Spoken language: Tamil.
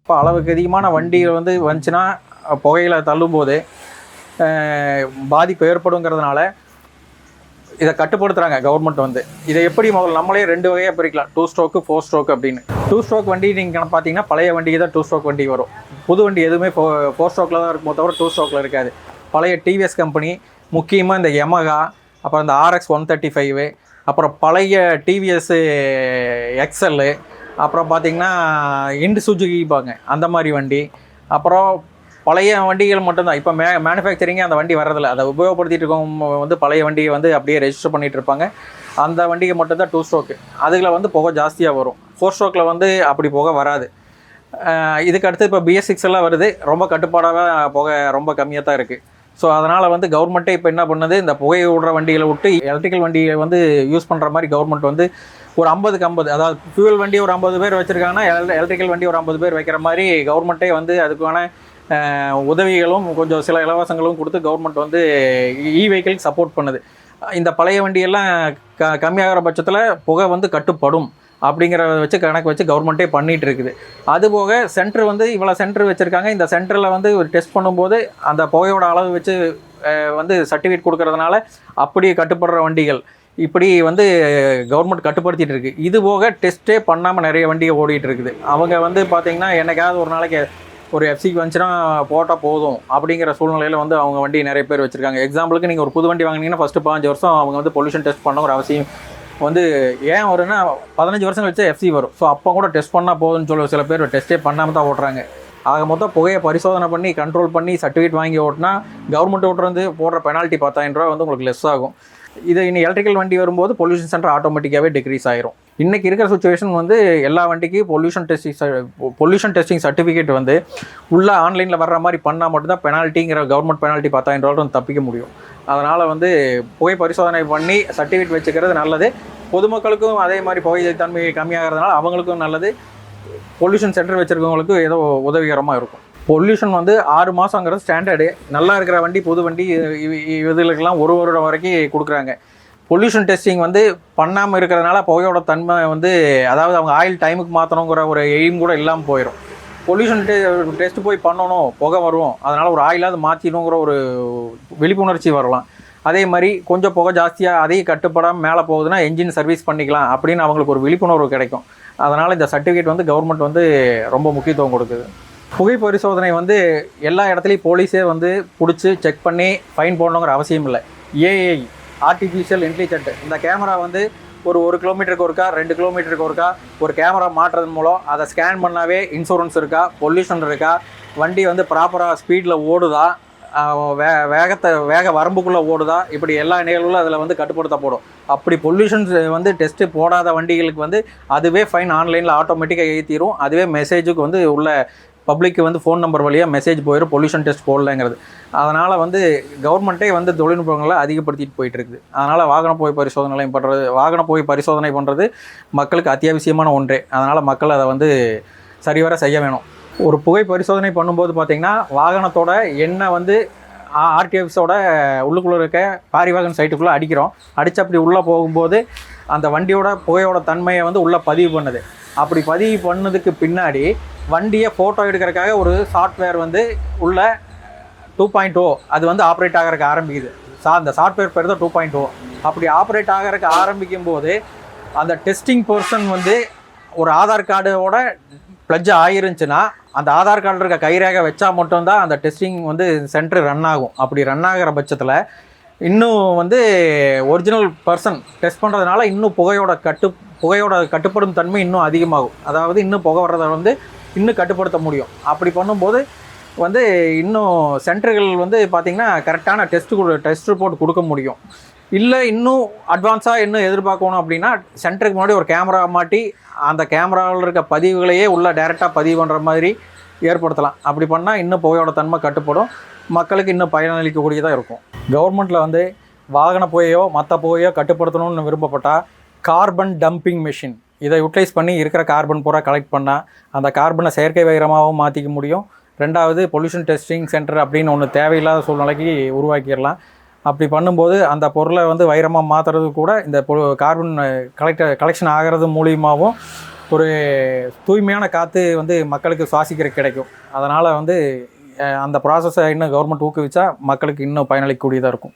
இப்போ அளவுக்கு அதிகமான வண்டிகள் வந்து வந்துச்சுன்னா புகையில தள்ளும்போது பாதிப்பு ஏற்படுங்கிறதுனால இதை கட்டுப்படுத்துகிறாங்க கவர்மெண்ட் வந்து. இதை எப்படி முதல்ல நம்மளே 2 வகையாக பிரிக்கலாம், 2 ஸ்ட்ரோக்கு 4 ஸ்ட்ரோக் அப்படின்னு. 2 ஸ்ட்ரோக் வண்டி நீங்கள் பார்த்தீங்கன்னா பழைய வண்டிக்கு தான் 2 ஸ்ட்ரோக் வண்டி வரும். புது வண்டி எதுவுமே 4 ஸ்ட்ரோக்கில் தான் இருக்குமோ தவிர 2 ஸ்ட்ரோக்கில் இருக்காது. பழைய டிவிஎஸ் கம்பெனி, முக்கியமாக இந்த யமகா, அப்புறம் இந்த RX 135, அப்புறம் பழைய டிவிஎஸ் எக்ஸல்லு, அப்புறம் பார்த்திங்கன்னா இண்டு சுஜுகிப்பாங்க அந்த மாதிரி வண்டி, அப்புறம் பழைய வண்டிகள் மட்டும்தான். இப்போ மேனுஃபேக்சரிங்கே அந்த வண்டி வர்றதில்ல. அதை உபயோகப்படுத்திட்டு இருக்கவங்க வந்து பழைய வண்டியை வந்து அப்படியே ரெஜிஸ்டர் பண்ணிகிட்டு இருப்பாங்க. அந்த வண்டிக்கு மட்டும்தான் 2 ஸ்ட்ரோக்கு. அதில் வந்து புகை ஜாஸ்தியாக வரும். 4 ஸ்ட்ரோக்கில் வந்து அப்படி புகை வராது. இதுக்கு அடுத்து இப்போ BS6 எல்லாம் வருது. ரொம்ப கட்டுப்பாடாக புகை ரொம்ப கம்மியாக தான் இருக்குது. ஸோ அதனால் வந்து கவர்மெண்ட்டே இப்போ என்ன பண்ணுது, இந்த புகை விடுற வண்டிகளை விட்டு எலக்ட்ரிக்கல் வண்டியை வந்து யூஸ் பண்ணுற மாதிரி கவர்மெண்ட் வந்து ஒரு 50க்கு 50, அதாவது ஃபியூல் வண்டி ஒரு 50 பேர் வச்சுருக்காங்கன்னா எலக்ட்ரிக்கல் வண்டி ஒரு 50 பேர் வைக்கிற மாதிரி கவர்மெண்ட்டே வந்து அதுக்கான உதவிகளும் கொஞ்சம் சில இலவசங்களும் கொடுத்து கவர்மெண்ட் வந்து வெஹிக்கிளுக்கு சப்போர்ட் பண்ணுது. இந்த பழைய வண்டியெல்லாம் கம்மியாகிற பட்சத்தில் புகை வந்து கட்டுப்படும் அப்படிங்கிறத வச்சு கணக்கு வச்சு கவர்மெண்ட்டே பண்ணிகிட்டு இருக்குது. அதுபோக சென்டர் வந்து இவ்வளோ சென்டர் வச்சுருக்காங்க. இந்த சென்டரில் வந்து ஒரு டெஸ்ட் பண்ணும்போது அந்த புகையோட அளவு வச்சு வந்து சர்டிஃபிகேட் கொடுக்கறதுனால அப்படி கட்டுப்படுற வண்டிகள் இப்படி வந்து கவர்மெண்ட் கட்டுப்படுத்திகிட்டு இருக்குது. இது போக டெஸ்ட்டே பண்ணாமல் நிறைய வண்டியை ஓடிட்டு இருக்குது. அவங்க வந்து பார்த்திங்கன்னா என்னைக்காவது ஒரு நாளைக்கு ஒரு எஃப்சிக்கு வந்துச்சுன்னா போட்டால் போதும் அப்படிங்கிற சூழ்நிலையில் வந்து அவங்க வண்டி நிறைய பேர் வச்சுருக்காங்க. எக்ஸாம்பிளுக்கு நீங்கள் ஒரு புது வண்டி வாங்கினீங்கன்னா ஃபஸ்ட்டு 15 வருஷம் அவங்க வந்து பொல்யூஷன் டெஸ்ட் பண்ண ஒரு அவசியம் வந்து ஏன் வரும்னா 15 வருஷம் கழிச்சு எஃப்சி வரும். ஸோ அப்போ கூட டெஸ்ட் பண்ணால் போதும்னு சொல்லி சில பேர் டெஸ்ட்டே பண்ணாமல் தான் ஓட்டுறாங்க. ஆக மொத்தம் புகையை பரிசோதனை பண்ணி கண்ட்ரோல் பண்ணி சர்டிஃபிகேட் வாங்கி ஓட்டினா கவர்மெண்ட் ஓட்டுறது போடுற பெனால்ட்டி 10,000 ரூபா வந்து உங்களுக்கு லெஸ் ஆகும். இது இன்னும் எலக்ட்ரிக்கல் வண்டி வரும்போது பொல்யூஷன் சென்டர் ஆட்டோமேட்டிக்காகவே டிக்ரீஸ் ஆயிரும். இன்றைக்கி இருக்கிற சுச்சுவேஷன் வந்து எல்லா வண்டிக்கு பொல்யூஷன் டெஸ்டிங் சர்டிஃபிகேட் வந்து உள்ள ஆன்லைனில் வர்ற மாதிரி பண்ணால் மட்டும்தான் பெனால்ட்டிங்கிற கவர்மெண்ட் பெனால்ட்டி 10,000 ரூபா வந்து தப்பிக்க முடியும். அதனால் வந்து புகை பரிசோதனை பண்ணி சர்டிஃபிகேட் வச்சுக்கிறது நல்லது. பொதுமக்களுக்கும் அதே மாதிரி புகை தன்மை கம்மியாகிறதுனால அவங்களுக்கும் நல்லது. பொல்யூஷன் சென்டர் வச்சுருக்கவங்களுக்கு ஏதோ உதவிகரமாக இருக்கும். பொல்யூஷன் வந்து 6 மாதங்கிறது ஸ்டாண்டர்டு. நல்லா இருக்கிற வண்டி புது வண்டி இதுகளுக்கெல்லாம் 1 வருடம் வரைக்கும் கொடுக்குறாங்க. பொல்யூஷன் டெஸ்டிங் வந்து பண்ணாமல் இருக்கிறதுனால புகையோட தன்மை வந்து, அதாவது அவங்க ஆயில் டைமுக்கு மாற்றணுங்கிற ஒரு எய்ம் கூட இல்லாமல் போயிடும். பொல்யூஷன் டெஸ்ட் போய் பண்ணணும், புகை வரும், அதனால் ஒரு ஆயிலாவது மாற்றிடணுங்கிற ஒரு விழிப்புணர்ச்சி வரலாம். அதே மாதிரி கொஞ்சம் புகை ஜாஸ்தியாக அதையும் கட்டுப்படாமல் மேலே போகுதுன்னா என்ஜின் சர்வீஸ் பண்ணிக்கலாம் அப்படின்னு அவங்களுக்கு ஒரு விழிப்புணர்வு கிடைக்கும். அதனால் இந்த சர்டிஃபிகேட் வந்து கவர்மெண்ட் வந்து ரொம்ப முக்கியத்துவம் கொடுக்குது. புகை பரிசோதனை வந்து எல்லா இடத்துலையும் போலீஸே வந்து பிடிச்சி செக் பண்ணி ஃபைன் போடணுங்கிற அவசியம் இல்லை. ஏஐ, ஆர்டிஃபிஷியல் இன்டெலிஜென்ட், இந்த கேமரா வந்து ஒரு 1 கிலோமீட்டருக்கு ஒருக்கா 2 கிலோமீட்டருக்கு ஒருக்கா ஒரு கேமரா மாட்டுறது மூலம் அதை ஸ்கேன் பண்ணாவே இன்சூரன்ஸ் இருக்கா, பொல்யூஷன் இருக்கா, வண்டி வந்து ப்ராப்பராக ஸ்பீடில் ஓடுதா, வேக வரம்புக்குள்ளே ஓடுதா, இப்படி எல்லா நிகழ்வுகளும் அதில் வந்து கட்டுப்படுத்தப்படும். அப்படி பொல்யூஷன்ஸ் வந்து டெஸ்ட்டு போடாத வண்டிகளுக்கு வந்து அதுவே ஃபைன் ஆன்லைனில் ஆட்டோமேட்டிக்காக ஏற்றிடும். அதுவே மெசேஜுக்கு வந்து உள்ள பப்ளிக்கு வந்து ஃபோன் நம்பர் வழியாக மெசேஜ் போயிடும் பொல்யூஷன் டெஸ்ட் போடலைங்கிறது. அதனால் வந்து கவர்மெண்ட்டே வந்து தொழில்நுட்பங்களை அதிகப்படுத்திட்டு போயிட்டுருக்குது. அதனால் வாகன புகை பரிசோதனை பண்ணுறது மக்களுக்கு அத்தியாவசியமான ஒன்றே. அதனால் மக்கள் அதை வந்து சரிவர செய்ய வேணும். ஒரு புகை பரிசோதனை பண்ணும்போது பார்த்திங்கன்னா வாகனத்தோட எண்ணெய் வந்து ஆர்டிஎஃப்ஸோட உள்ளுக்குள்ளே இருக்க பாரிவாகன் சைட்டுக்குள்ளே அடித்து அப்படி உள்ளே போகும்போது அந்த வண்டியோட புகையோட தன்மையை வந்து உள்ளே பதிவு பண்ணுது. அப்படி பதிவு பண்ணதுக்கு பின்னாடி வண்டியை ஃபோட்டோ எடுக்கிறதுக்காக ஒரு சாஃப்ட்வேர் வந்து உள்ள 2.0 அது வந்து ஆப்ரேட் ஆகிறதுக்கு ஆரம்பிக்குது. அந்த சாஃப்ட்வேர் பேர் தான் 2.0. அப்படி ஆப்ரேட் ஆகிறதுக்கு ஆரம்பிக்கும் போது அந்த டெஸ்டிங் பர்சன் வந்து ஒரு ஆதார் கார்டோட ப்ளட்ஜ் ஆகிருந்துச்சுன்னா அந்த ஆதார் கார்டு இருக்க கைரேகை வச்சா மட்டும்தான் அந்த டெஸ்டிங் வந்து சென்டர் ரன் ஆகும். அப்படி ரன் ஆகிற பட்சத்தில் இன்னும் வந்து ஒரிஜினல் பர்சன் டெஸ்ட் பண்ணுறதுனால இன்னும் புகையோட கட்டுப்படும் தன்மை இன்னும் அதிகமாகும். அதாவது இன்னும் புகை வர்றதை வந்து இன்னும் கட்டுப்படுத்த முடியும். அப்படி பண்ணும்போது வந்து இன்னும் சென்டர்கள் வந்து பார்த்திங்கன்னா கரெக்டான டெஸ்ட் ரிப்போர்ட் கொடுக்க முடியும். இல்லை இன்னும் அட்வான்ஸாக இன்னும் எதிர்பார்க்கணும் அப்படின்னா சென்டருக்கு முன்னாடி ஒரு கேமரா மாட்டி அந்த கேமராவில் இருக்க பதிவுகளையே உள்ள டைரெக்டாக பதிவு பண்ணுற மாதிரி ஏற்படுத்தலாம். அப்படி பண்ணால் இன்னும் புகையோட தன்மை கட்டுப்படும், மக்களுக்கு இன்னும் பயனளிக்கக்கூடியதாக இருக்கும். கவர்மெண்ட்டில் வந்து வாகன புகையோ மற்ற புகையோ கட்டுப்படுத்தணும்னு விருப்பப்பட்டால் கார்பன் டம்பிங் மெஷின் இதை யூட்டிலைஸ் பண்ணி இருக்கிற கார்பன் பூரா கலெக்ட் பண்ணால் அந்த கார்பனை செயற்கை வைரமாகவும் மாற்றிக்க முடியும். 2வது பொல்யூஷன் டெஸ்டிங் சென்டர் அப்படின்னு ஒன்று தேவையில்லாத சூழ்நிலைக்கு உருவாக்கிடலாம். அப்படி பண்ணும்போது அந்த பொருளை வந்து வைரமாக மாற்றுறது கூட இந்த கார்பன் கலெக்ஷன் ஆகிறது மூலியமாகவும் ஒரு தூய்மையான காற்று வந்து மக்களுக்கு சுவாசிக்கிற கிடைக்கும். அதனால் வந்து அந்த ப்ராசஸை இன்னும் கவர்மெண்ட் ஊக்குவிச்சா மக்களுக்கு இன்னும் பயனளிக்கக்கூடியதாக இருக்கும்.